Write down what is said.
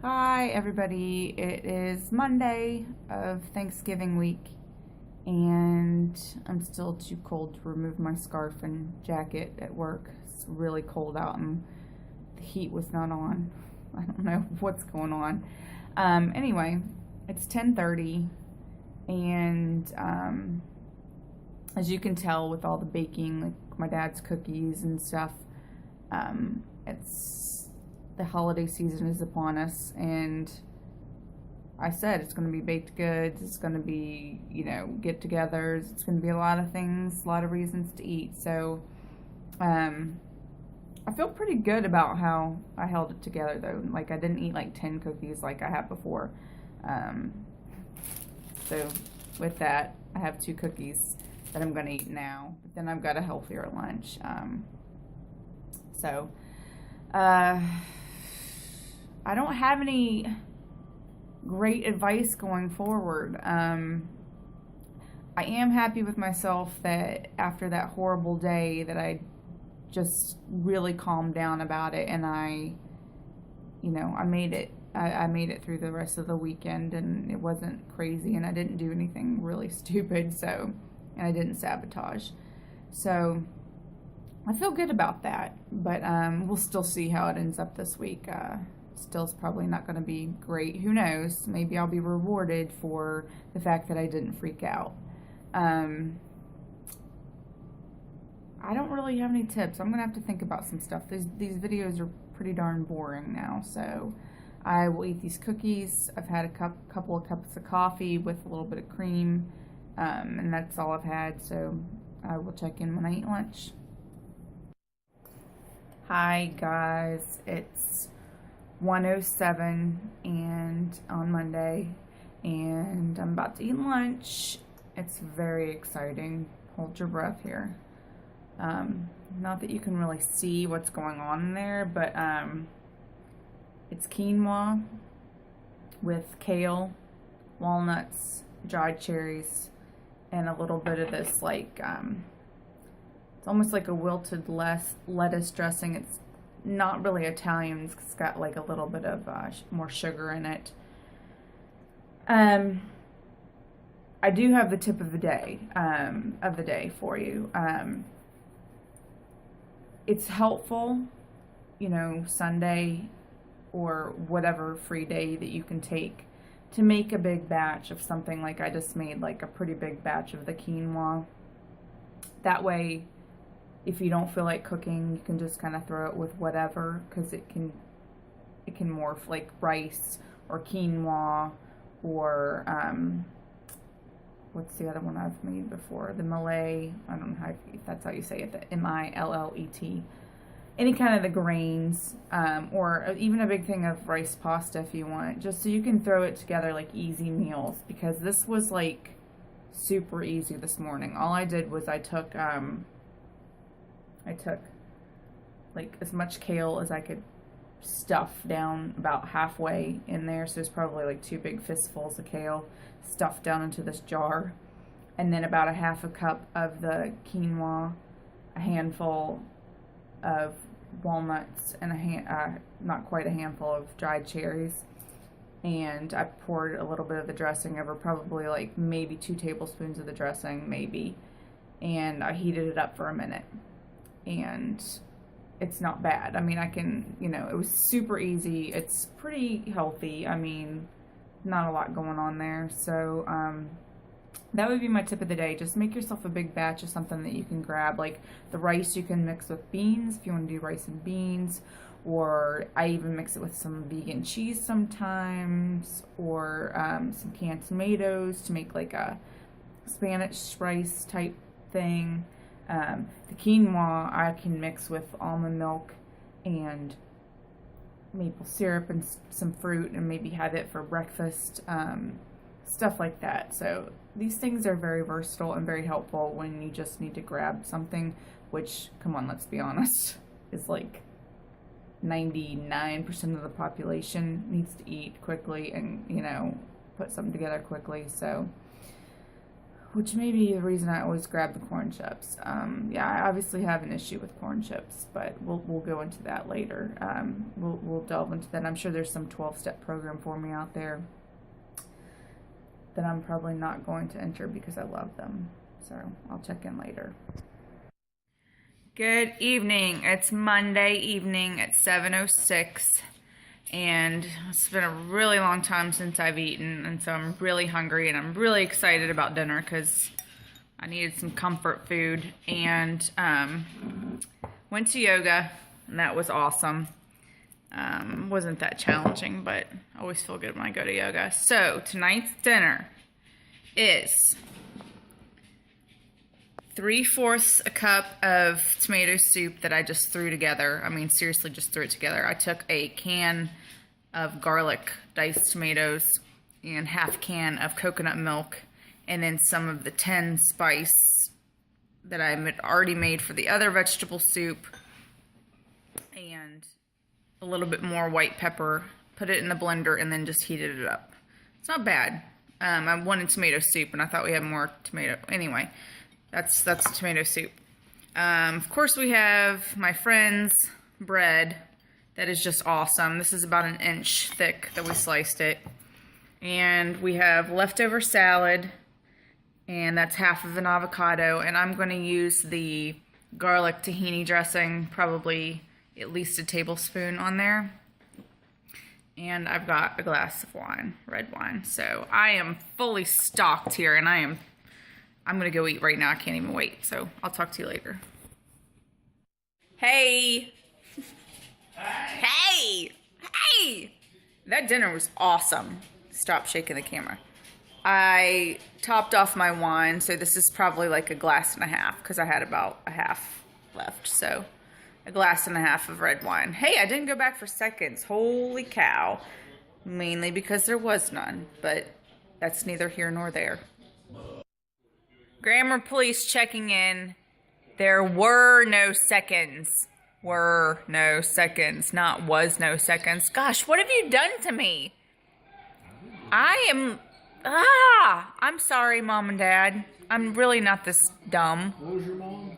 Hi, everybody. It is Monday of Thanksgiving week, and I'm still too cold to remove my scarf and jacket at work. It's really cold out, and the heat was not on. I don't know what's going on. Anyway, it's 10:30, and as you can tell with all the baking, like my dad's cookies and stuff, it's the holiday season is upon us, and I said it's going to be baked goods, it's going to be, get-togethers, it's going to be a lot of things, a lot of reasons to eat. So I feel pretty good about how I held it together, though. Like, I didn't eat like 10 cookies like I have before. Um, so with that, I have 2 cookies that I'm going to eat now, but then I've got a healthier lunch. So I don't have any great advice going forward. I am happy with myself that after that horrible day that I just really calmed down about it, and I made it. I made it through the rest of the weekend, and it wasn't crazy, and I didn't do anything really stupid. So, and I didn't sabotage. So I feel good about that, but we'll still see how it ends up this week. Still's probably not going to be great. Who knows? Maybe I'll be rewarded for the fact that I didn't freak out. I don't really have any tips. I'm going to have to think about some stuff. These videos are pretty darn boring now, so I will eat these cookies. I've had a couple of cups of coffee with a little bit of cream, and that's all I've had, so I will check in when I eat lunch. Hi guys, it's 1:07 and on Monday, and I'm about to eat lunch. It's very exciting. Hold your breath here. Not that you can really see what's going on in there, but it's quinoa with kale, walnuts, dried cherries, and a little bit of this it's almost like a wilted lettuce dressing. It's not really Italian. It's got like a little bit of more sugar in it. I do have the tip of the day for you. It's helpful, Sunday or whatever free day that you can take to make a big batch of something. Like I just made like a pretty big batch of the quinoa. That way, if you don't feel like cooking, you can just kind of throw it with whatever, because it can morph like rice or quinoa or what's the other one I've made before? The millet. I don't know if that's how you say it. The millet. Any kind of the grains, or even a big thing of rice pasta if you want, just so you can throw it together like easy meals. Because this was like super easy this morning. All I did was I took like as much kale as I could stuff down about halfway in there. So there's probably like 2 big fistfuls of kale stuffed down into this jar. And then about a half a cup of the quinoa, a handful of walnuts, and not quite a handful of dried cherries. And I poured a little bit of the dressing over, probably like maybe 2 tablespoons of the dressing, maybe. And I heated it up for a minute. And it's not bad. I mean, it was super easy. It's pretty healthy. I mean, not a lot going on there. So, that would be my tip of the day. Just make yourself a big batch of something that you can grab. Like the rice you can mix with beans if you want to do rice and beans. Or I even mix it with some vegan cheese sometimes. Or some canned tomatoes to make like a Spanish rice type thing. The quinoa I can mix with almond milk and maple syrup and some fruit, and maybe have it for breakfast, stuff like that. So these things are very versatile and very helpful when you just need to grab something, which, come on, let's be honest, is like 99% of the population needs to eat quickly and, put something together quickly. So which may be the reason I always grab the corn chips. Yeah, I obviously have an issue with corn chips, but we'll go into that later. We'll delve into that. I'm sure there's some 12-step program for me out there that I'm probably not going to enter because I love them. So I'll check in later. Good evening. It's Monday evening at 7:06. And it's been a really long time since I've eaten, and so I'm really hungry, and I'm really excited about dinner because I needed some comfort food. And went to yoga, and that was awesome. Wasn't that challenging, but I always feel good when I go to yoga. So tonight's dinner is 3/4 a cup of tomato soup that I just threw together. I mean, seriously, just threw it together. I took a can of garlic diced tomatoes and half can of coconut milk, and then some of the 10 spice that I had already made for the other vegetable soup, and a little bit more white pepper. Put it in the blender and then just heated it up. It's not bad. I wanted tomato soup, and I thought we had more tomato. Anyway, that's tomato soup. Of course, we have my friend's bread. That is just awesome. This is about 1 inch thick that we sliced it. And we have leftover salad, and that's half of an avocado. And I'm going to use the garlic tahini dressing, probably at least a tablespoon on there. And I've got a glass of wine, red wine. So I am fully stocked here, and I'm going to go eat right now. I can't even wait. So I'll talk to you later. Hey! Hey! Hey! That dinner was awesome. Stop shaking the camera. I topped off my wine, so this is probably like a glass and a half because I had about a half left. So a glass and a half of red wine. Hey, I didn't go back for seconds. Holy cow. Mainly because there was none, but that's neither here nor there. Grammar police checking in. There were no seconds. Were no seconds, not was no seconds. Gosh, what have you done to me? I'm sorry, Mom and Dad. I'm really not this dumb. What was your mom?